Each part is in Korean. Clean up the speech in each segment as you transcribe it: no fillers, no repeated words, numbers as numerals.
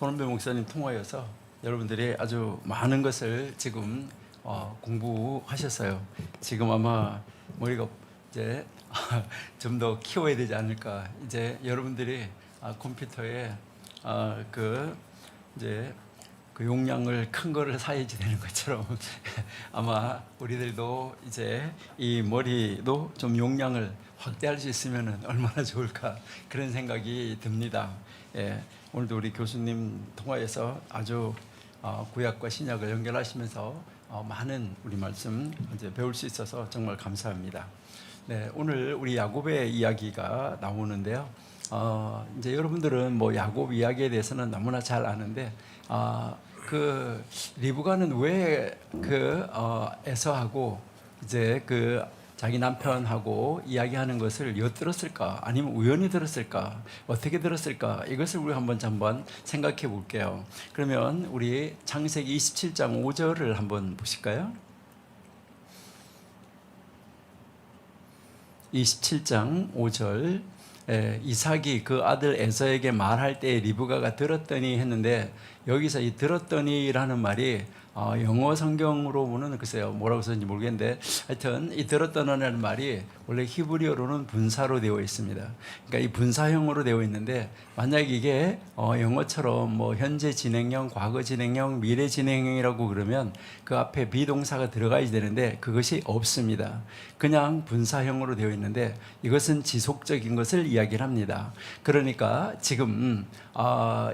손원배 목사님 통화여서 여러분들이 아주 많은 것을 지금 공부하셨어요. 지금 아마 머리가 이제 좀 더 키워야 되지 않을까. 이제 여러분들이 컴퓨터에 이제 그 용량을 큰 거를 사야지 되는 것처럼 아마 우리들도 이제 이 머리도 좀 용량을 확대할 수 있으면 얼마나 좋을까 그런 생각이 듭니다. 예, 오늘도 우리 교수님 통화에서 아주 구약과 신약을 연결하시면서 많은 우리 말씀 이제 배울 수 있어서 정말 감사합니다. 네, 오늘 우리 야곱의 이야기가 나오는데요. 이제 여러분들은 뭐 야곱 이야기에 대해서는 너무나 잘 아는데 그 리브가는 왜 에서하고 이제 그 자기 남편하고 이야기하는 것을 엿들었을까? 아니면 우연히 들었을까? 어떻게 들었을까? 이것을 우리 한번 생각해 볼게요. 그러면 우리 창세기 27장 5절을 한번 보실까요? 27장 5절. 이삭이 그 아들 에서에게 말할 때 리브가가 들었더니 했는데, 여기서 이 들었더니라는 말이 영어 성경으로 보면 글쎄요 뭐라고 썼는지 모르겠는데, 하여튼 이 들었더니라는 말이 원래 히브리어로는 분사로 되어 있습니다. 그러니까 이 분사형으로 되어 있는데, 만약 이게 영어처럼 뭐 현재 진행형, 과거 진행형, 미래 진행형이라고 그러면 그 앞에 비동사가 들어가야 되는데 그것이 없습니다. 그냥 분사형으로 되어 있는데 이것은 지속적인 것을 이야기를 합니다. 그러니까 지금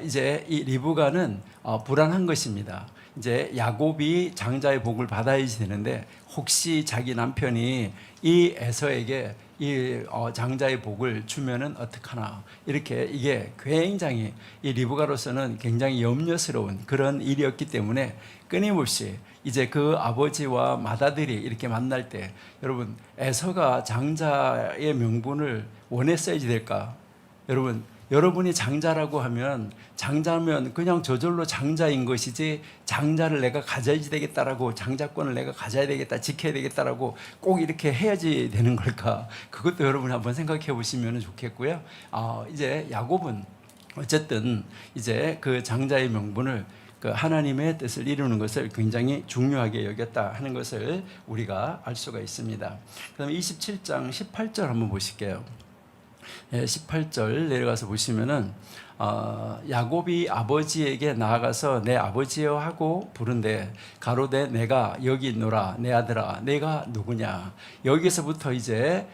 이제 이 리브가는 불안한 것입니다. 이제 야곱이 장자의 복을 받아야지 되는데, 혹시 자기 남편이 이 에서에게 이 장자의 복을 주면은 어떡하나, 이렇게 이게 굉장히 이 리브가로서는 굉장히 염려스러운 그런 일이었기 때문에 끊임없이 이제 그 아버지와 맏아들이 이렇게 만날 때, 여러분 에서가 장자의 명분을 원했어야지 될까? 여러분이 장자라고 하면, 장자면 그냥 저절로 장자인 것이지, 장자를 내가 가져야지 되겠다라고, 장자권을 내가 가져야 되겠다, 지켜야 되겠다라고 꼭 이렇게 해야지 되는 걸까? 그것도 여러분이 한번 생각해 보시면 좋겠고요. 이제 야곱은 어쨌든 이제 그 장자의 명분을, 그 하나님의 뜻을 이루는 것을 굉장히 중요하게 여겼다 하는 것을 우리가 알 수가 있습니다. 그다음에 27장 18절 한번 보실게요. 18절 내려가서 보시면은 야곱이 아버지에게 나아가서 내 아버지여 하고 부른데, 가로되 내가 여기 있노라, 내 아들아 내가 누구냐. 여기서부터 이제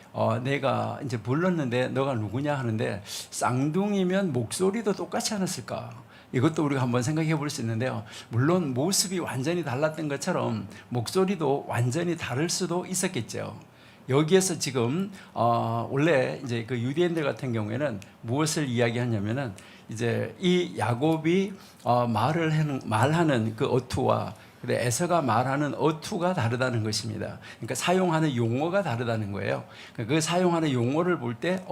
내가 이제 불렀는데 너가 누구냐 하는데, 쌍둥이면 목소리도 똑같지 않았을까? 이것도 우리가 한번 생각해 볼 수 있는데요. 물론 모습이 완전히 달랐던 것처럼 목소리도 완전히 다를 수도 있었겠죠. 여기에서 지금 원래 이제 그 유대인들 같은 경우에는 무엇을 이야기하냐면은, 이제 이 야곱이 말하는 그 어투와 그래 에서가 말하는 어투가 다르다는 것입니다. 그러니까 사용하는 용어가 다르다는 거예요. 그 사용하는 용어를 볼 때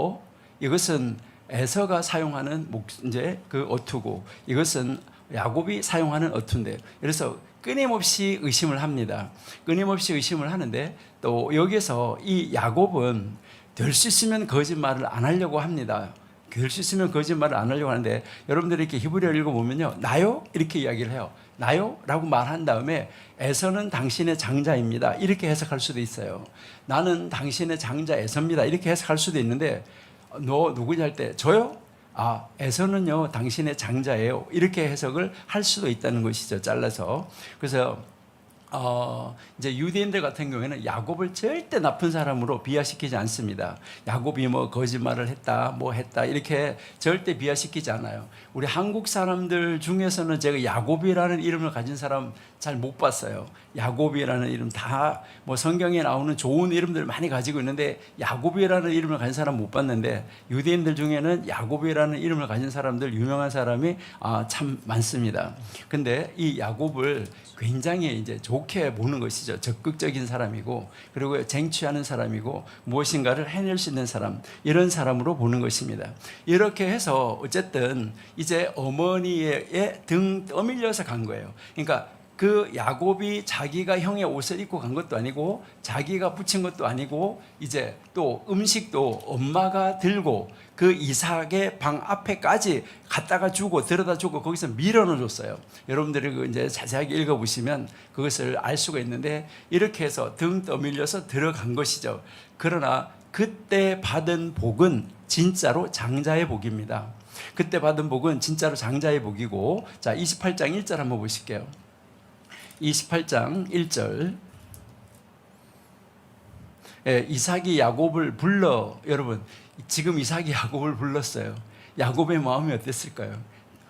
이것은 에서가 사용하는 이제 그 어투고, 이것은 야곱이 사용하는 어투인데, 그래서 끊임없이 의심을 합니다. 끊임없이 의심을 하는데, 또 여기서 이 야곱은 될 수 있으면 거짓말을 안 하려고 합니다. 될 수 있으면 거짓말을 안 하려고 하는데, 여러분들이 이렇게 히브리어 읽어보면요, 나요? 이렇게 이야기를 해요. 나요? 라고 말한 다음에 에서는 당신의 장자입니다, 이렇게 해석할 수도 있어요. 나는 당신의 장자 에서입니다, 이렇게 해석할 수도 있는데, 너 누구냐 할 때 저요? 에서는요 당신의 장자예요, 이렇게 해석을 할 수도 있다는 것이죠, 잘라서. 그래서 이제 유대인들 같은 경우에는 야곱을 절대 나쁜 사람으로 비하시키지 않습니다. 야곱이 뭐 거짓말을 했다, 뭐 했다, 이렇게 절대 비하시키지 않아요. 우리 한국 사람들 중에서는 제가 야곱이라는 이름을 가진 사람 잘 못 봤어요. 야곱이라는 이름 다 뭐 성경에 나오는 좋은 이름들 많이 가지고 있는데, 야곱이라는 이름을 가진 사람 못 봤는데, 유대인들 중에는 야곱이라는 이름을 가진 사람들, 유명한 사람이 참 많습니다. 근데 이 야곱을 굉장히 이제 좋게 보는 것이죠. 적극적인 사람이고, 그리고 쟁취하는 사람이고, 무엇인가를 해낼 수 있는 사람, 이런 사람으로 보는 것입니다. 이렇게 해서 어쨌든 이제 어머니의 등 떠밀려서 간 거예요. 그러니까 그 야곱이 자기가 형의 옷을 입고 간 것도 아니고 자기가 붙인 것도 아니고 이제 또 음식도 엄마가 들고 그 이삭의 방 앞에까지 갖다가 주고 들여다 주고 거기서 밀어넣어 줬어요. 여러분들이 그 이제 자세하게 읽어보시면 그것을 알 수가 있는데 이렇게 해서 등 떠밀려서 들어간 것이죠. 그러나 그때 받은 복은 진짜로 장자의 복입니다. 그때 받은 복은 진짜로 장자의 복이고, 자 28장 1절 한번 보실게요. 28장 1절. 이삭이 야곱을 불러. 여러분 지금 이삭이 야곱을 불렀어요. 야곱의 마음이 어땠을까요?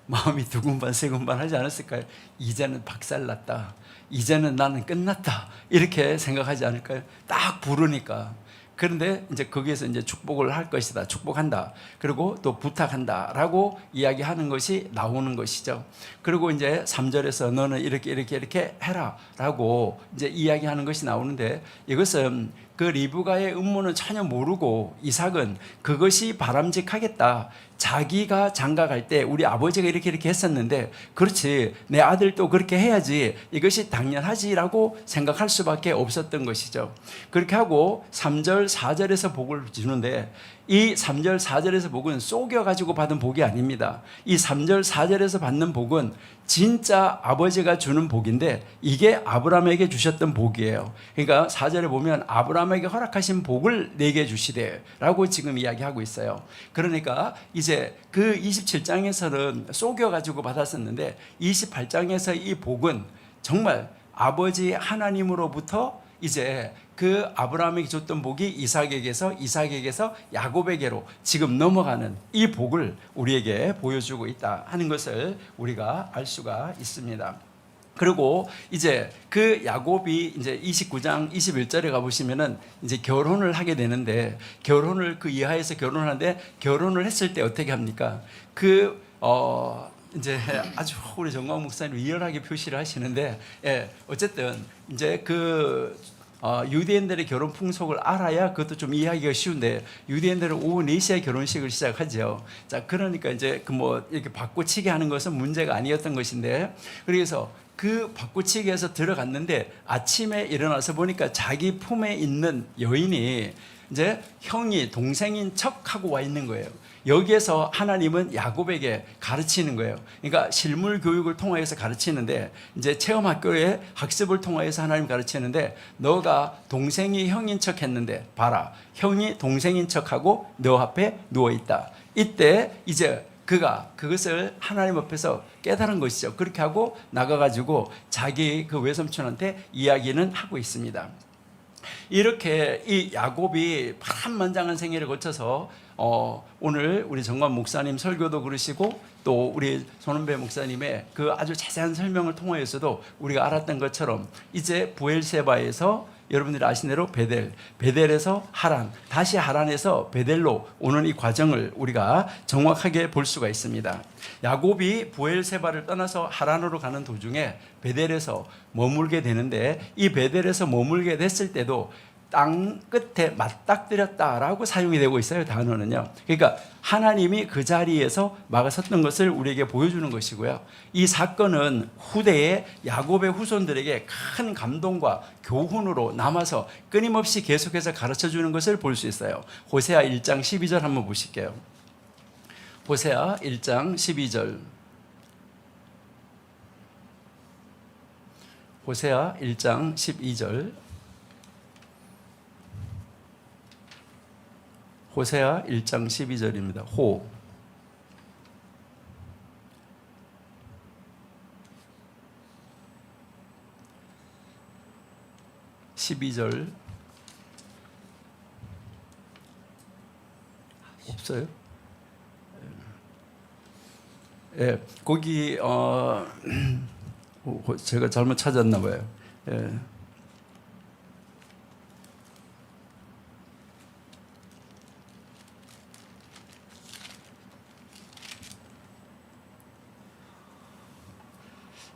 마음이 두근반 세근반 하지 않았을까요? 이제는 박살났다, 이제는 나는 끝났다, 이렇게 생각하지 않을까요? 딱 부르니까. 그런데 이제 거기에서 이제 축복을 할 것이다, 축복한다, 그리고 또 부탁한다라고 이야기하는 것이 나오는 것이죠. 그리고 이제 3절에서 너는 이렇게 해라라고 이제 이야기하는 것이 나오는데, 이것은 그 리브가의 음모는 전혀 모르고 이삭은 그것이 바람직하겠다, 자기가 장가갈 때 우리 아버지가 이렇게 했었는데 그렇지 내 아들도 그렇게 해야지, 이것이 당연하지라고 생각할 수밖에 없었던 것이죠. 그렇게 하고 3절 4절에서 복을 주는데, 이 3절 4절에서 복은 속여가지고 받은 복이 아닙니다. 이 3절 4절에서 받는 복은 진짜 아버지가 주는 복인데 이게 아브라함에게 주셨던 복이에요. 그러니까 4절에 보면 아브라함에게 허락하신 복을 내게 주시되 라고 지금 이야기하고 있어요. 그러니까 이제 그 27장에서는 속여가지고 받았었는데 28장에서 이 복은 정말 아버지 하나님으로부터 이제 그 아브라함에게 줬던 복이 이삭에게서 야곱에게로 지금 넘어가는 이 복을 우리에게 보여주고 있다 하는 것을 우리가 알 수가 있습니다. 그리고 이제 그 야곱이 이제 29장 21절에 가보시면은 이제 결혼을 하게 되는데, 결혼을 그 이하에서 결혼하는데, 결혼을 했을 때 어떻게 합니까? 이제 아주 우리 정광 목사님 리얼하게 표시를 하시는데, 어쨌든 이제 유대인들의 결혼 풍속을 알아야 그것도 좀 이해하기가 쉬운데, 유대인들은 오후 4시에 결혼식을 시작하죠. 자, 그러니까 이제 이렇게 바꿔치기 하는 것은 문제가 아니었던 것인데, 그래서 그 바꿔치기에서 들어갔는데 아침에 일어나서 보니까 자기 품에 있는 여인이 이제 형이 동생인 척하고 와 있는 거예요. 여기에서 하나님은 야곱에게 가르치는 거예요. 그러니까 실물 교육을 통해서 가르치는데, 이제 체험학교의 학습을 통해서 하나님 가르치는데, 너가 동생이 형인 척 했는데 봐라, 형이 동생인 척하고 너 앞에 누워있다. 이때 이제 그가 그것을 하나님 앞에서 깨달은 것이죠. 그렇게 하고 나가가지고 자기 그 외삼촌한테 이야기는 하고 있습니다. 이렇게 이 야곱이 파란만장한 생애를 거쳐서 오늘 우리 정관 목사님 설교도 그러시고 또 우리 손은배 목사님의 그 아주 자세한 설명을 통하여서도 우리가 알았던 것처럼 이제 부엘세바에서 여러분들이 아신 대로 베델에서 하란, 다시 하란에서 베델로 오는 이 과정을 우리가 정확하게 볼 수가 있습니다. 야곱이 부엘세바를 떠나서 하란으로 가는 도중에 베델에서 머물게 되는데, 이 베델에서 머물게 됐을 때도 땅 끝에 맞닥뜨렸다라고 사용이 되고 있어요. 단어는요. 그러니까 하나님이 그 자리에서 막아섰던 것을 우리에게 보여주는 것이고요. 이 사건은 후대의 야곱의 후손들에게 큰 감동과 교훈으로 남아서 끊임없이 계속해서 가르쳐주는 것을 볼 수 있어요. 호세아 1장 12절 한번 보실게요. 호세아 1장 12절. 호세아 1장 12절. 호세아 1장 12절입니다. 12절 없어요? 예, 거기 제가 잘못 찾았나 봐요. 예.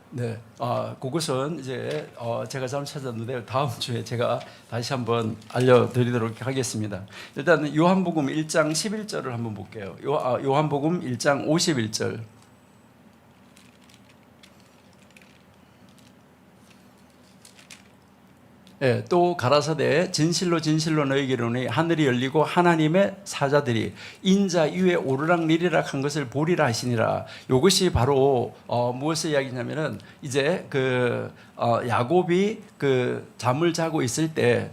네, 그것은 이제 제가 잘못 찾았는데 다음 주에 제가 다시 한번 알려드리도록 하겠습니다. 일단 요한복음 1장 11절을 한번 볼게요. 요한복음 1장 51절. 예, 또 가라사대 진실로 진실로 너희에게 이르노니 하늘이 열리고 하나님의 사자들이 인자 위에 오르락내리락 한 것을 보리라 하시니라. 이것이 바로 무엇을 이야기냐면은 이제 야곱이 잠을 자고 있을 때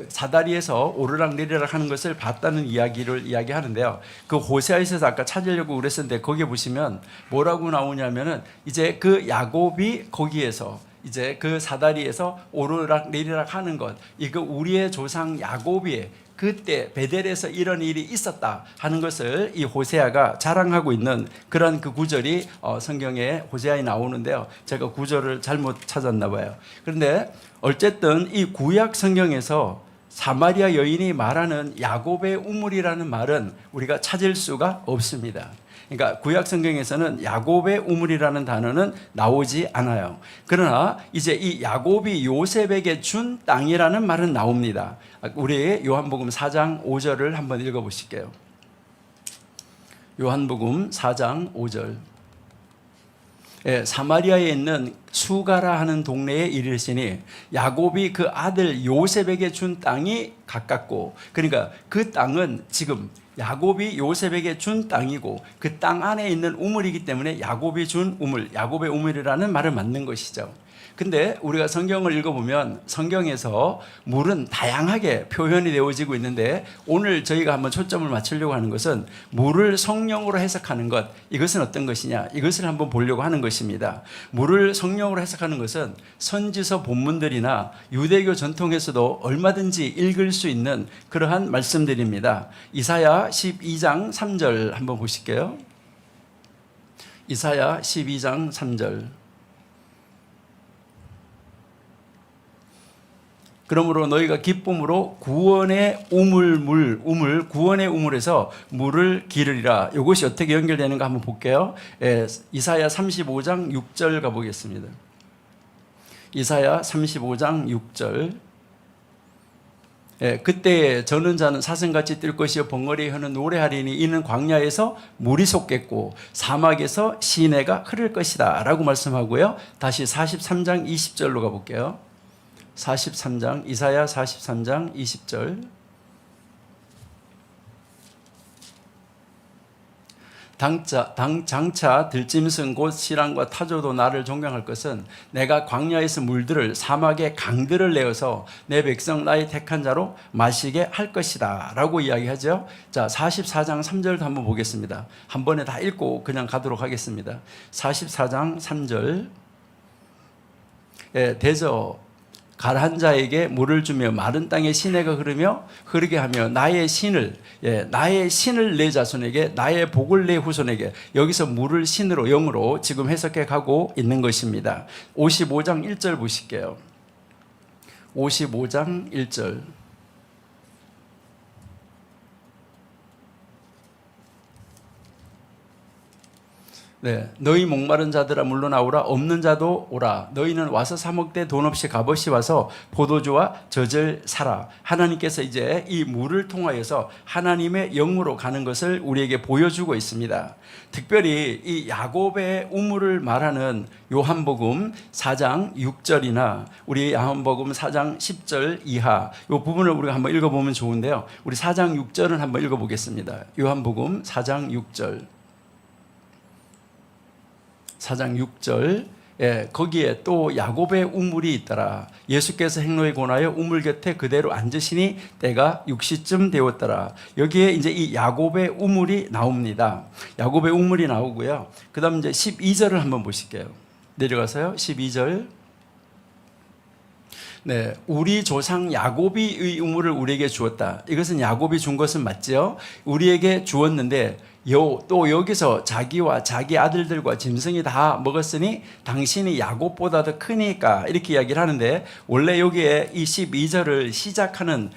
사다리에서 오르락내리락 하는 것을 봤다는 이야기를 이야기하는데요. 호세아에서 아까 찾으려고 그랬었는데 거기에 보시면 뭐라고 나오냐면은 이제 야곱이 거기에서 이제 사다리에서 오르락 내리락 하는 것, 이거 우리의 조상 야곱이 그때 베델에서 이런 일이 있었다 하는 것을 이 호세아가 자랑하고 있는 그런 구절이 성경에 호세아에 나오는데요. 제가 구절을 잘못 찾았나 봐요. 그런데 어쨌든 이 구약 성경에서 사마리아 여인이 말하는 야곱의 우물이라는 말은 우리가 찾을 수가 없습니다. 그러니까 구약 성경에서는 야곱의 우물이라는 단어는 나오지 않아요. 그러나 이제 이 야곱이 요셉에게 준 땅이라는 말은 나옵니다. 우리 요한복음 4장 5절을 한번 읽어보실게요. 요한복음 4장 5절. 사마리아에 있는 수가라 하는 동네에 이르시니 야곱이 그 아들 요셉에게 준 땅이 가깝고, 그러니까 그 땅은 지금 야곱이 요셉에게 준 땅이고 그 땅 안에 있는 우물이기 때문에 야곱이 준 우물, 야곱의 우물이라는 말을 맞는 것이죠. 근데 우리가 성경을 읽어보면 성경에서 물은 다양하게 표현이 되어지고 있는데 오늘 저희가 한번 초점을 맞추려고 하는 것은 물을 성령으로 해석하는 것, 이것은 어떤 것이냐, 이것을 한번 보려고 하는 것입니다. 물을 성령으로 해석하는 것은 선지서 본문들이나 유대교 전통에서도 얼마든지 읽을 수 있는 그러한 말씀들입니다. 이사야 12장 3절 한번 보실게요. 이사야 12장 3절. 그러므로 너희가 기쁨으로 구원의 구원의 우물에서 물을 기르리라. 이것이 어떻게 연결되는가 한번 볼게요. 이사야 35장 6절 가보겠습니다. 이사야 35장 6절. 그때 저는 자는 사슴같이 뛸 것이요 벙어리 혀는 노래하리니 이는 광야에서 물이 솟겠고 사막에서 시내가 흐를 것이다 라고 말씀하고요. 다시 43장 20절로 가볼게요. 43장, 이사야 43장 20절. 장차 들짐승 곧 시랑과 타조도 나를 존경할 것은 내가 광야에서 물들을 사막에 강들을 내어서 내 백성 나의 택한 자로 마시게 할 것이다 라고 이야기하죠. 자, 44장 3절도 한번 보겠습니다. 한 번에 다 읽고 그냥 가도록 하겠습니다. 44장 3절. 대저 가라한 자에게 물을 주며 마른 땅에 시내가 흐르게 하며 나의 신을 내 자손에게 나의 복을 내 후손에게, 여기서 물을 신으로 영으로 지금 해석해 가고 있는 것입니다. 55장 1절 보실게요. 55장 1절. 너희 목마른 자들아 물러나오라, 없는 자도 오라. 너희는 와서 사 먹되 돈 없이 값없이 와서 포도주와 젖을 사라. 하나님께서 이제 이 물을 통하여서 하나님의 영으로 가는 것을 우리에게 보여주고 있습니다. 특별히 이 야곱의 우물을 말하는 요한복음 4장 6절이나 우리 요한복음 4장 10절 이하 이 부분을 우리가 한번 읽어보면 좋은데요. 우리 4장 6절을 한번 읽어보겠습니다. 요한복음 4장 6절. 4장 6절. 거기에 또 야곱의 우물이 있더라. 예수께서 행로에 권하여 우물 곁에 그대로 앉으시니 때가 6시쯤 되었더라. 여기에 이제 이 야곱의 우물이 나옵니다. 야곱의 우물이 나오고요. 그 다음 이제 12절을 한번 보실게요. 내려가서요. 12절. 우리 조상 야곱이 이 우물을 우리에게 주었다. 이것은 야곱이 준 것은 맞죠? 우리에게 주었는데 또 여기서 자기와 자기 아들들과 짐승이 다 먹었으니 당신이 야곱보다 더 크니까 이렇게 이야기를 하는데, 원래 여기에 이 12절을 시작하는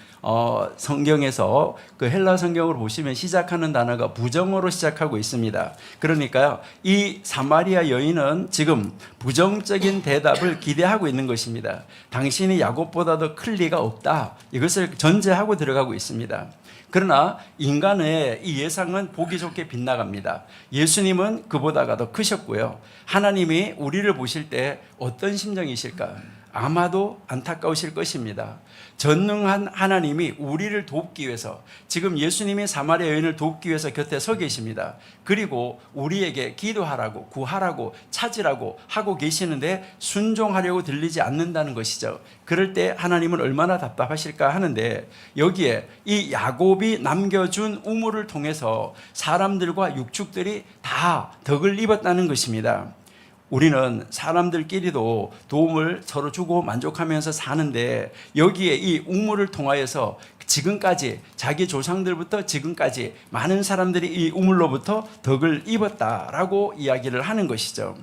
성경에서 헬라 성경으로 보시면 시작하는 단어가 부정어로 시작하고 있습니다. 그러니까요, 이 사마리아 여인은 지금 부정적인 대답을 기대하고 있는 것입니다. 당신이 야곱보다 더 클 리가 없다, 이것을 전제하고 들어가고 있습니다. 그러나 인간의 이 예상은 보기 좋게 빗나갑니다. 예수님은 그보다가 더 크셨고요. 하나님이 우리를 보실 때 어떤 심정이실까? 아마도 안타까우실 것입니다. 전능한 하나님이 우리를 돕기 위해서 지금 예수님이 사마리아 여인을 돕기 위해서 곁에 서 계십니다. 그리고 우리에게 기도하라고 구하라고 찾으라고 하고 계시는데 순종하려고 들리지 않는다는 것이죠. 그럴 때 하나님은 얼마나 답답하실까 하는데 여기에 이 야곱이 남겨준 우물을 통해서 사람들과 육축들이 다 덕을 입었다는 것입니다. 우리는 사람들끼리도 도움을 서로 주고 만족하면서 사는데 여기에 이 우물을 통하여서 지금까지 자기 조상들부터 지금까지 많은 사람들이 이 우물로부터 덕을 입었다라고 이야기를 하는 것이죠.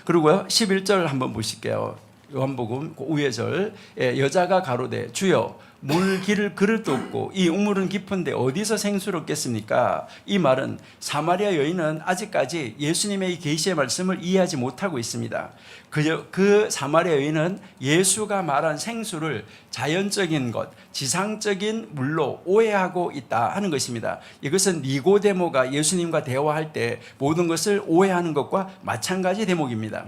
그리고요 11절 한번 보실게요. 요한복음 위의 절 여자가 가로되 주여 물 기를 그릇도 없고 이 우물은 깊은데 어디서 생수를 얻겠습니까? 이 말은 사마리아 여인은 아직까지 예수님의 이 계시의 말씀을 이해하지 못하고 있습니다. 그 사마리아 여인은 예수가 말한 생수를 자연적인 것, 지상적인 물로 오해하고 있다 하는 것입니다. 이것은 니고데모가 예수님과 대화할 때 모든 것을 오해하는 것과 마찬가지 대목입니다.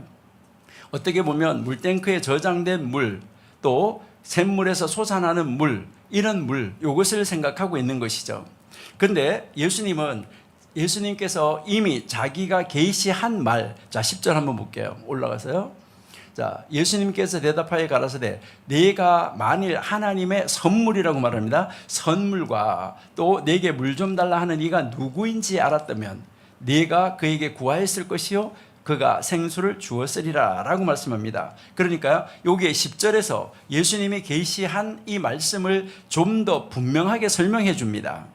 어떻게 보면 물탱크에 저장된 물, 또 샘물에서 솟아나는 물, 이런 물, 이것을 생각하고 있는 것이죠. 그런데 예수님께서 이미 자기가 계시한 말, 자 10절 한번 볼게요. 올라가서요. 자, 예수님께서 대답하여 가라사대 내가 만일 하나님의 선물이라고 말합니다. 선물과 또 내게 물 좀 달라 하는 이가 누구인지 알았다면 네가 그에게 구하였을 것이요 그가 생수를 주었으리라 라고 말씀합니다. 그러니까 여기에 10절에서 예수님이 계시한 이 말씀을 좀 더 분명하게 설명해 줍니다.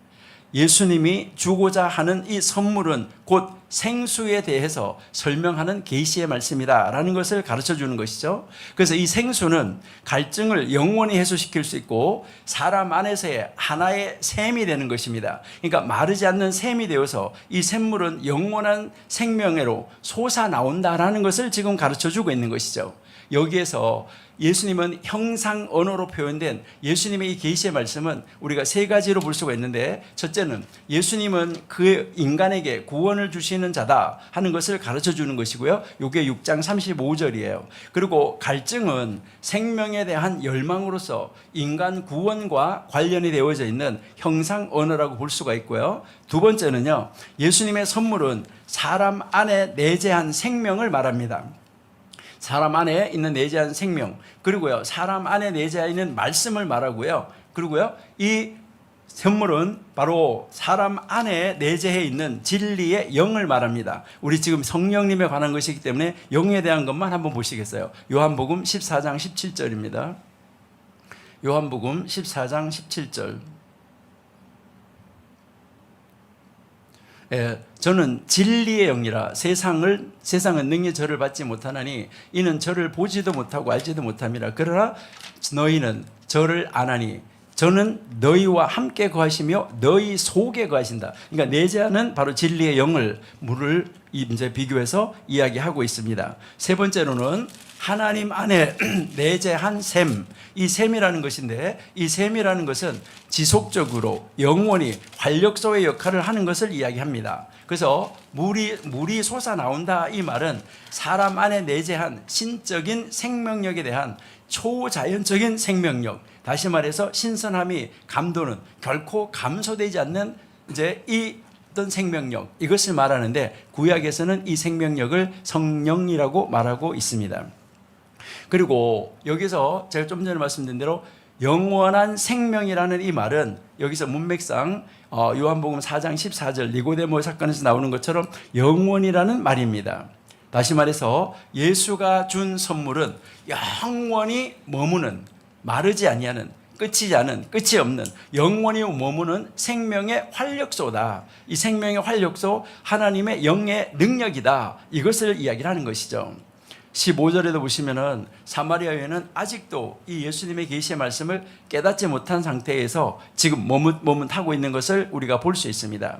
예수님이 주고자 하는 이 선물은 곧 생수에 대해서 설명하는 계시의 말씀이다라는 것을 가르쳐 주는 것이죠. 그래서 이 생수는 갈증을 영원히 해소시킬 수 있고 사람 안에서의 하나의 샘이 되는 것입니다. 그러니까 마르지 않는 샘이 되어서 이 샘물은 영원한 생명으로 솟아나온다라는 것을 지금 가르쳐 주고 있는 것이죠. 여기에서 예수님은 형상 언어로 표현된 예수님의 이 계시의 말씀은 우리가 세 가지로 볼 수가 있는데, 첫째는 예수님은 그 인간에게 구원을 주시는 자다 하는 것을 가르쳐 주는 것이고요. 이게 6장 35절이에요. 그리고 갈증은 생명에 대한 열망으로서 인간 구원과 관련이 되어져 있는 형상 언어라고 볼 수가 있고요. 두 번째는요, 예수님의 선물은 사람 안에 내재한 생명을 말합니다. 사람 안에 있는 내재한 생명, 그리고요 사람 안에 내재해 있는 말씀을 말하고요. 그리고요 이 선물은 바로 사람 안에 내재해 있는 진리의 영을 말합니다. 우리 지금 성령님에 관한 것이기 때문에 영에 대한 것만 한번 보시겠어요? 요한복음 14장 17절입니다. 요한복음 14장 17절. 저는 진리의 영이라 세상은 능히 저를 받지 못하나니 이는 저를 보지도 못하고 알지도 못함이라. 그러나 너희는 저를 아나니 저는 너희와 함께 거하시며 너희 속에 거하신다. 그러니까 내재하는 바로 진리의 영을 물을 이제 비교해서 이야기하고 있습니다. 세 번째로는 하나님 안에 내재한 샘, 이 샘이라는 것인데, 이 샘이라는 것은 지속적으로 영원히 활력소의 역할을 하는 것을 이야기합니다. 그래서 물이 솟아나온다 이 말은 사람 안에 내재한 신적인 생명력에 대한 초자연적인 생명력, 다시 말해서 신선함이 감도는 결코 감소되지 않는 이제 이 어떤 생명력, 이것을 말하는데 구약에서는 이 생명력을 성령이라고 말하고 있습니다. 그리고 여기서 제가 좀 전에 말씀드린 대로 영원한 생명이라는 이 말은 여기서 문맥상 요한복음 4장 14절 니고데모 사건에서 나오는 것처럼 영원이라는 말입니다. 다시 말해서 예수가 준 선물은 영원히 머무는, 마르지 아니하는, 끝이 없는 영원히 머무는 생명의 활력소다. 이 생명의 활력소, 하나님의 영의 능력이다. 이것을 이야기를 하는 것이죠. 15절에도 보시면은 사마리아 여인은 아직도 이 예수님의 계시의 말씀을 깨닫지 못한 상태에서 지금 머뭇하고 있는 것을 우리가 볼 수 있습니다.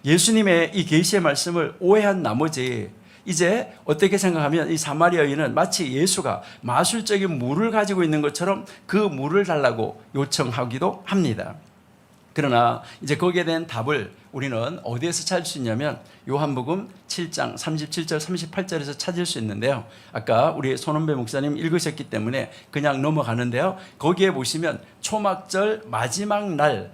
예수님의 이 계시의 말씀을 오해한 나머지 이제 어떻게 생각하면 이 사마리아 여인은 마치 예수가 마술적인 물을 가지고 있는 것처럼 그 물을 달라고 요청하기도 합니다. 그러나 이제 거기에 대한 답을 우리는 어디에서 찾을 수 있냐면 요한복음 7장 37절 38절에서 찾을 수 있는데요. 아까 우리 손원배 목사님 읽으셨기 때문에 그냥 넘어가는데요. 거기에 보시면 초막절 마지막 날,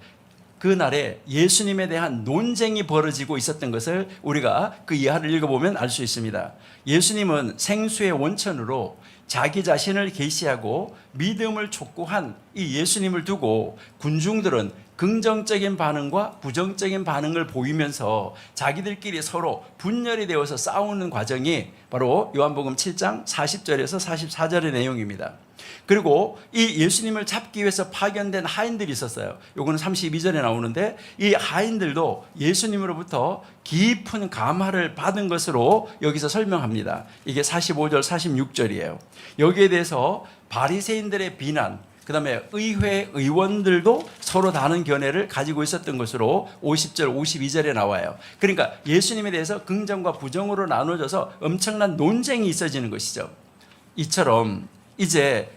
그날에 예수님에 대한 논쟁이 벌어지고 있었던 것을 우리가 그 이하를 읽어보면 알 수 있습니다. 예수님은 생수의 원천으로 자기 자신을 계시하고 믿음을 촉구한 이 예수님을 두고 군중들은 긍정적인 반응과 부정적인 반응을 보이면서 자기들끼리 서로 분열이 되어서 싸우는 과정이 바로 요한복음 7장 40절에서 44절의 내용입니다. 그리고 이 예수님을 잡기 위해서 파견된 하인들이 있었어요. 요거는 32절에 나오는데 이 하인들도 예수님으로부터 깊은 감화를 받은 것으로 여기서 설명합니다. 이게 45절 46절이에요. 여기에 대해서 바리새인들의 비난, 그 다음에 의회 의원들도 서로 다른 견해를 가지고 있었던 것으로 50절 52절에 나와요. 그러니까 예수님에 대해서 긍정과 부정으로 나눠져서 엄청난 논쟁이 있어지는 것이죠. 이처럼 이제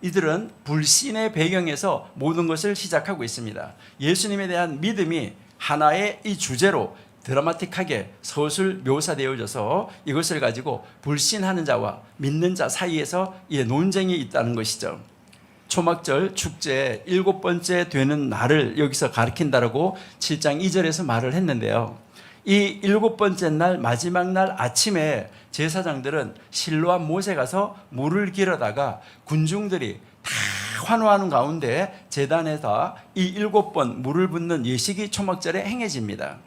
이들은 불신의 배경에서 모든 것을 시작하고 있습니다. 예수님에 대한 믿음이 하나의 이 주제로 드라마틱하게 서술 묘사되어져서 이것을 가지고 불신하는 자와 믿는 자 사이에서 이 논쟁이 있다는 것이죠. 초막절 축제 7번째 되는 날을 여기서 가리킨다라고 7장 2절에서 말을 했는데요. 이 7번째 날 마지막 날 아침에 제사장들은 실로암 못에 가서 물을 길어다가 군중들이 다 환호하는 가운데 제단에다 이 7번 물을 붓는 예식이 초막절에 행해집니다.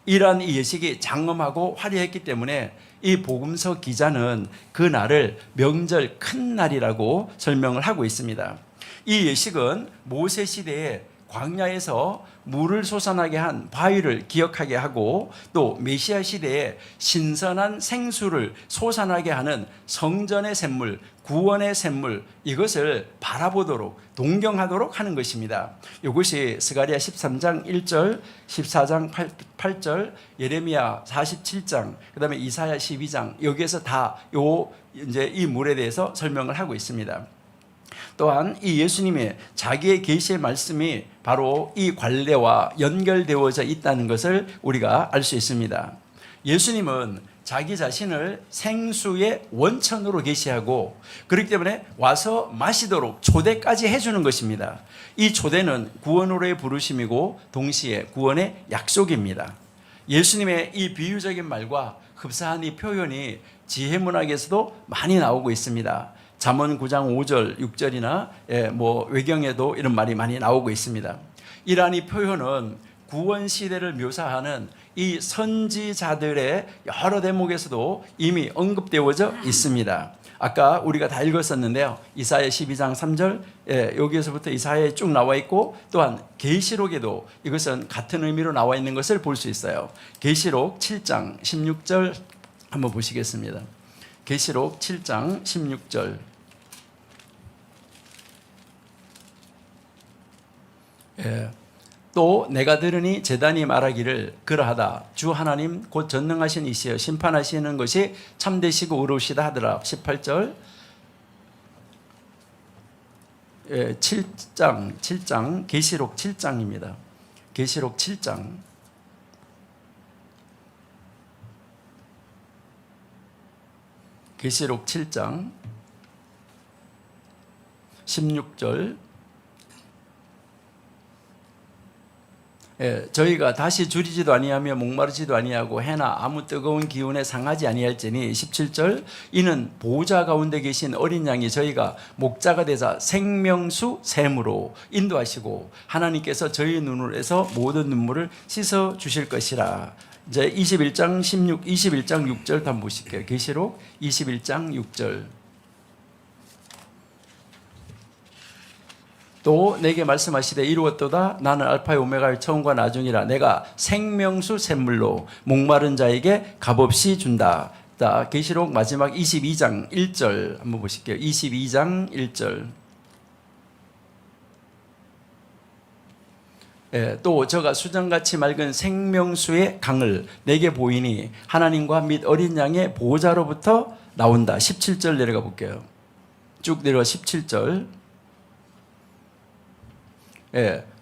이러한 이 예식이 장엄하고 화려했기 때문에 이 복음서 기자는 그 날을 명절 큰 날이라고 설명을 하고 있습니다. 이 예식은 모세 시대에 광야에서 물을 솟아나게 한 바위를 기억하게 하고 또 메시아 시대에 신선한 생수를 솟아나게 하는 성전의 샘물, 구원의 샘물, 이것을 바라보도록 동경하도록 하는 것입니다. 이것이 스가랴 13장 1절, 14장 8절, 예레미야 47장, 그다음에 이사야 12장, 여기에서 다 이제 이 물에 대해서 설명을 하고 있습니다. 또한 이 예수님의 자기의 계시의 말씀이 바로 이 관례와 연결되어져 있다는 것을 우리가 알 수 있습니다. 예수님은 자기 자신을 생수의 원천으로 계시하고 그렇기 때문에 와서 마시도록 초대까지 해주는 것입니다. 이 초대는 구원으로의 부르심이고 동시에 구원의 약속입니다. 예수님의 이 비유적인 말과 흡사한 이 표현이 지혜문학에서도 많이 나오고 있습니다. 잠언 9장 5절 6절이나 외경에도 이런 말이 많이 나오고 있습니다. 이러한 이 표현은 구원 시대를 묘사하는 이 선지자들의 여러 대목에서도 이미 언급되어져 있습니다. 아까 우리가 다 읽었었는데요. 이사야 12장 3절 여기에서부터 이사야에 쭉 나와 있고 또한 계시록에도 이것은 같은 의미로 나와 있는 것을 볼 수 있어요. 계시록 7장 16절 한번 보시겠습니다. 계시록 7장 16절. 또 내가 들으니 제단이 말하기를 그러하다. 주 하나님 곧 전능하신 이시여 심판하시는 것이 참되시고 의로우시다 하더라. 18절. 7장 계시록 7장입니다. 계시록 7장. 계시록 7장 16절. 저희가 다시 줄이지도 아니하며 목마르지도 아니하고 해나 아무 뜨거운 기운에 상하지 아니할지니 17절. 이는 보호자 가운데 계신 어린 양이 저희가 목자가 되사 생명수 샘으로 인도하시고 하나님께서 저희 눈물에서 모든 눈물을 씻어 주실 것이라. 이제 21장 6절 한번 보실게요. 계시록 21장 6절. 또 내게 말씀하시되 이루었도다. 나는 알파의 오메가의 처음과 나중이라. 내가 생명수 샘물로 목마른 자에게 값없이 준다. 자, 계시록 마지막 22장 1절 한번 보실게요. 22장 1절. 또 저가 수정같이 맑은 생명수의 강을 내게 보이니 하나님과 및 어린 양의 보호자로부터 나온다. 17절 내려가 볼게요. 쭉 내려와 17절.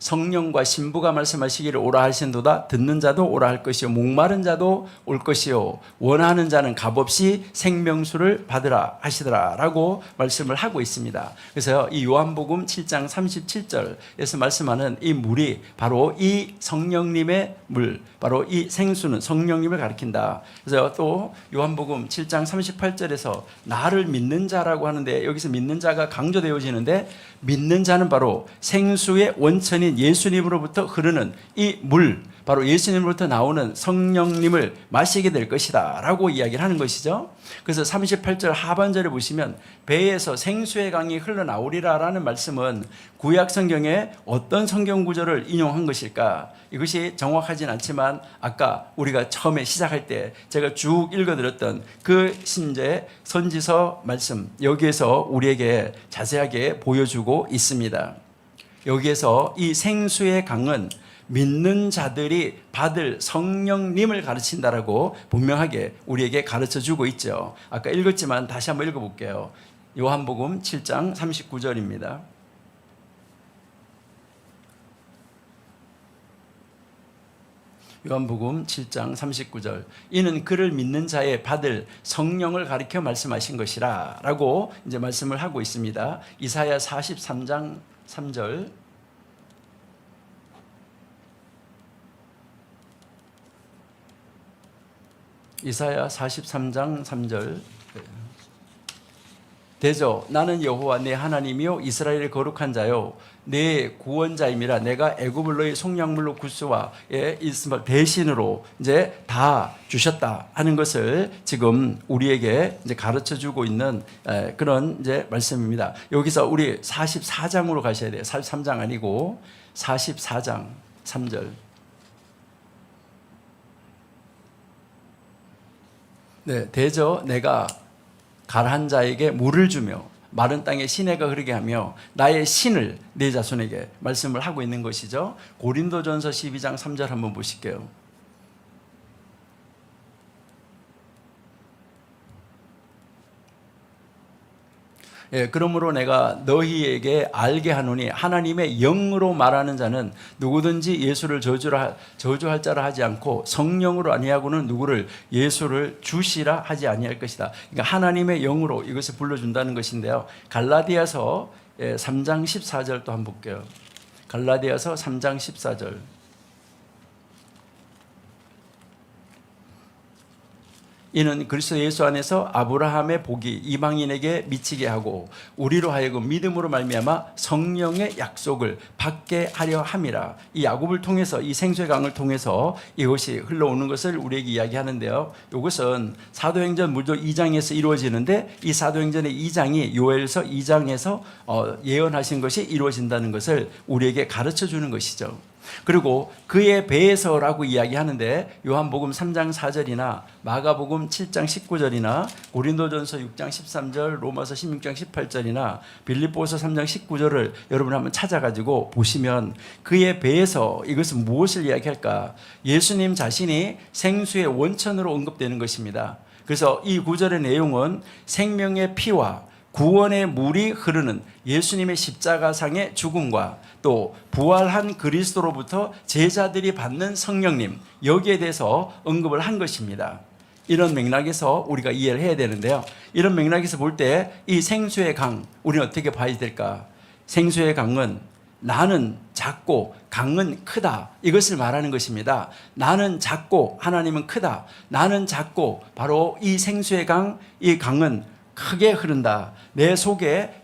성령과 신부가 말씀하시기를 오라 하신도다. 듣는 자도 오라 할 것이요 목마른 자도 올 것이요 원하는 자는 값없이 생명수를 받으라 하시더라라고 말씀을 하고 있습니다. 그래서 이 요한복음 7장 37절에서 말씀하는 이 물이 바로 이 성령님의 물, 바로 이 생수는 성령님을 가리킨다. 그래서 또 요한복음 7장 38절에서 나를 믿는 자라고 하는데 여기서 믿는 자가 강조되어지는데 믿는 자는 바로 생수의 원천인 예수님으로부터 흐르는 이 물, 바로 예수님으로부터 나오는 성령님을 마시게 될 것이다 라고 이야기를 하는 것이죠. 그래서 38절 하반절에 보시면 배에서 생수의 강이 흘러나오리라 라는 말씀은 구약 성경에 어떤 성경 구절을 인용한 것일까? 이것이 정확하진 않지만 아까 우리가 처음에 시작할 때 제가 쭉 읽어드렸던 그 신제 선지서 말씀, 여기에서 우리에게 자세하게 보여주고 있습니다. 여기에서 이 생수의 강은 믿는 자들이 받을 성령님을 가르친다라고 분명하게 우리에게 가르쳐주고 있죠. 아까 읽었지만 다시 한번 읽어볼게요. 요한복음 7장 39절입니다. 요한복음 7장 39절 이는 그를 믿는 자의 받을 성령을 가리켜 말씀하신 것이라 라고 이제 말씀을 하고 있습니다. 이사야 43장 3절 이사야 43장 3절 대저 나는 여호와 내 하나님이요 이스라엘의 거룩한 자요 내 구원자임이라 내가 애굽을 너희 속량물로 구스와의 있음을 대신으로 이제 다 주셨다 하는 것을 지금 우리에게 이제 가르쳐 주고 있는 그런 이제 말씀입니다. 여기서 우리 44장으로 가셔야 돼요. 43장 아니고 44장 3절. 네, 대저 내가 가라한 자에게 물을 주며 마른 땅에 시내가 흐르게 하며 나의 신을 네 자손에게 말씀을 하고 있는 것이죠. 고린도전서 12장 3절 한번 보실게요. 예, 그러므로 내가 너희에게 알게 하노니 하나님의 영으로 말하는 자는 누구든지 예수를 저주할 자라 하지 않고 성령으로 아니하고는 누구를 예수를 주시라 하지 아니할 것이다. 그러니까 하나님의 영으로 이것을 불러준다는 것인데요. 갈라디아서 3장 14절 또 한번 볼게요. 갈라디아서 3장 14절 이는 그리스도 예수 안에서 아브라함의 복이 이방인에게 미치게 하고 우리로 하여금 믿음으로 말미암아 성령의 약속을 받게 하려 함이라. 이 야곱을 통해서 이 생수의 강을 통해서 이것이 흘러오는 것을 우리에게 이야기하는데요. 이것은 사도행전 무조 2장에서 이루어지는데 이 사도행전의 2장이 요엘서 2장에서 예언하신 것이 이루어진다는 것을 우리에게 가르쳐 주는 것이죠. 그리고 그의 배에서라고 이야기하는데 요한복음 3장 4절이나 마가복음 7장 19절이나 고린도전서 6장 13절 로마서 16장 18절이나 빌립보서 3장 19절을 여러분 한번 찾아가지고 보시면 그의 배에서 이것은 무엇을 이야기할까? 예수님 자신이 생수의 원천으로 언급되는 것입니다. 그래서 이 구절의 내용은 생명의 피와 구원의 물이 흐르는 예수님의 십자가상의 죽음과 또 부활한 그리스도로부터 제자들이 받는 성령님, 여기에 대해서 언급을 한 것입니다. 이런 맥락에서 우리가 이해를 해야 되는데요. 이런 맥락에서 볼 때 이 생수의 강, 우리는 어떻게 봐야 될까? 생수의 강은 나는 작고 강은 크다, 이것을 말하는 것입니다. 나는 작고 하나님은 크다. 나는 작고 바로 이 생수의 강, 이 강은 크게 흐른다. 내 속에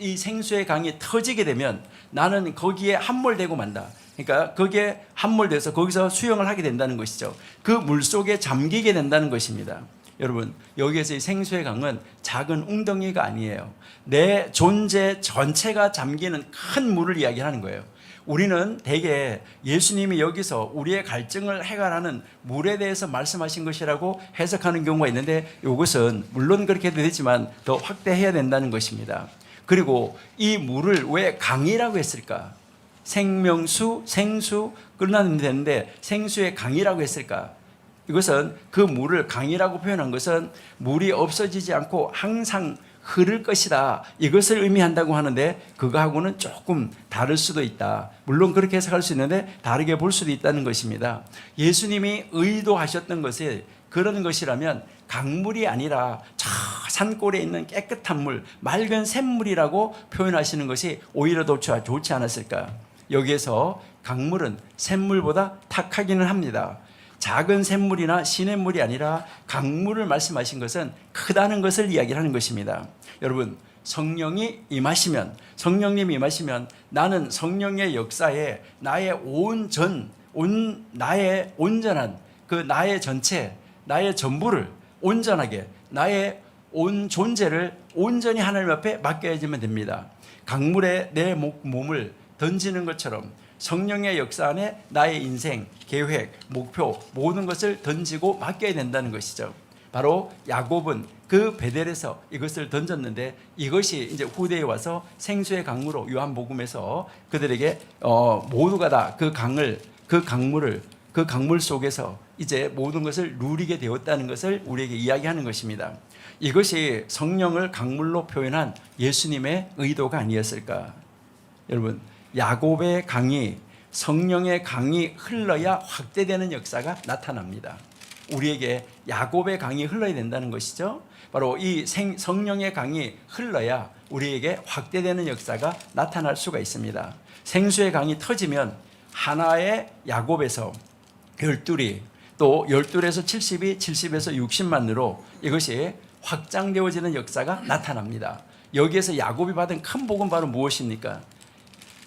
이 생수의 강이 터지게 되면 나는 거기에 함몰되고 만다. 그러니까 거기에 함몰돼서 거기서 수영을 하게 된다는 것이죠. 그 물속에 잠기게 된다는 것입니다. 여러분, 여기에서 이 생수의 강은 작은 웅덩이가 아니에요. 내 존재 전체가 잠기는 큰 물을 이야기하는 거예요. 우리는 대개 예수님이 여기서 우리의 갈증을 해결하는 물에 대해서 말씀하신 것이라고 해석하는 경우가 있는데 이것은 물론 그렇게 해도 되지만 더 확대해야 된다는 것입니다. 그리고 이 물을 왜 강이라고 했을까? 생명수, 생수 끝나면 되는데 생수의 강이라고 했을까? 이것은 그 물을 강이라고 표현한 것은 물이 없어지지 않고 항상 흐를 것이다. 이것을 의미한다고 하는데 그거하고는 조금 다를 수도 있다. 물론 그렇게 해석할 수 있는데 다르게 볼 수도 있다는 것입니다. 예수님이 의도하셨던 것이 그런 것이라면 강물이 아니라 저 산골에 있는 깨끗한 물, 맑은 샘물이라고 표현하시는 것이 오히려 더 좋지 않았을까? 여기에서 강물은 샘물보다 탁하기는 합니다. 작은 샘물이나 시냇물이 아니라 강물을 말씀하신 것은 크다는 것을 이야기하는 것입니다. 여러분, 성령이 임하시면, 성령님이 임하시면 나는 성령의 역사에 나의 나의 온전한 그 나의 전체, 나의 전부를 온전하게, 나의 온 존재를 온전히 하나님 앞에 맡겨야지만 됩니다. 강물에 내 몸을 던지는 것처럼 성령의 역사 안에 나의 인생, 계획, 목표 모든 것을 던지고 맡겨야 된다는 것이죠. 바로 야곱은 그 베델에서 이것을 던졌는데 이것이 이제 후대에 와서 생수의 강으로 요한복음에서 그들에게 모두가 다 그 강물 속에서 이제 모든 것을 누리게 되었다는 것을 우리에게 이야기하는 것입니다. 이것이 성령을 강물로 표현한 예수님의 의도가 아니었을까? 여러분, 야곱의 강이 성령의 강이 흘러야 확대되는 역사가 나타납니다. 우리에게 야곱의 강이 흘러야 된다는 것이죠. 바로 이 성령의 강이 흘러야 우리에게 확대되는 역사가 나타날 수가 있습니다. 생수의 강이 터지면 하나의 야곱에서 열둘이, 또 열둘에서 70이 70에서 60만으로 이것이 확장되어지는 역사가 나타납니다. 여기에서 야곱이 받은 큰 복은 바로 무엇입니까?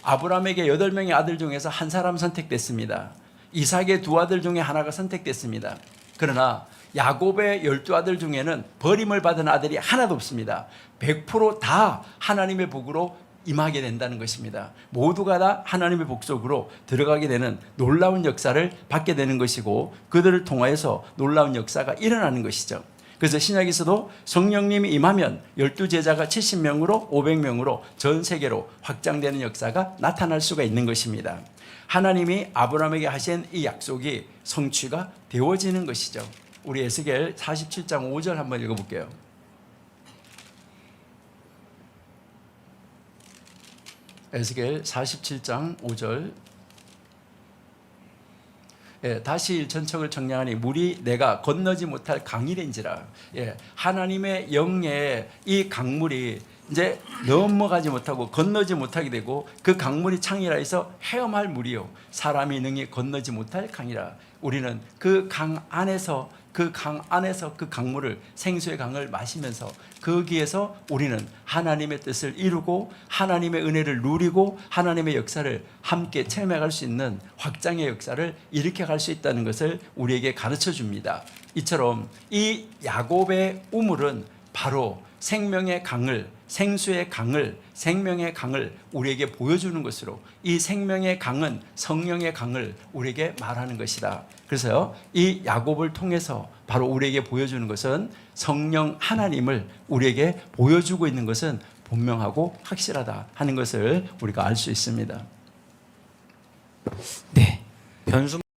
아브라함에게 8명의 아들 중에서 한 사람 선택됐습니다. 이삭의 2아들 중에 하나가 선택됐습니다. 그러나 야곱의 12아들 중에는 버림을 받은 아들이 하나도 없습니다. 100% 다 하나님의 복으로 임하게 된다는 것입니다. 모두가 다 하나님의 복속으로 들어가게 되는 놀라운 역사를 받게 되는 것이고 그들을 통하여서 놀라운 역사가 일어나는 것이죠. 그래서 신약에서도 성령님이 임하면 12제자가 70명으로 500명으로 전 세계로 확장되는 역사가 나타날 수가 있는 것입니다. 하나님이 아브라함에게 하신 이 약속이 성취가 되어지는 것이죠. 우리 에스겔 47장 5절 한번 읽어볼게요. 에스겔 47장 5절. 다시 전척을 청량하니 물이 내가 건너지 못할 강이된지라. 하나님의 영의 이 강물이 이제 넘어가지 못하고 건너지 못하게 되고 그 강물이 창이라 해서 헤엄할 물이요 사람이 능히 건너지 못할 강이라. 우리는 그 강 안에서 그 강물을 생수의 강을 마시면서 거기에서 우리는 하나님의 뜻을 이루고 하나님의 은혜를 누리고 하나님의 역사를 함께 체험해갈 수 있는 확장의 역사를 일으켜 갈 수 있다는 것을 우리에게 가르쳐 줍니다. 이처럼 이 야곱의 우물은 바로 생명의 강을, 생수의 강을, 생명의 강을 우리에게 보여주는 것으로 이 생명의 강은 성령의 강을 우리에게 말하는 것이다. 그래서 이 야곱을 통해서 바로 우리에게 보여주는 것은 성령 하나님을 우리에게 보여주고 있는 것은 분명하고 확실하다 하는 것을 우리가 알 수 있습니다. 네. 변수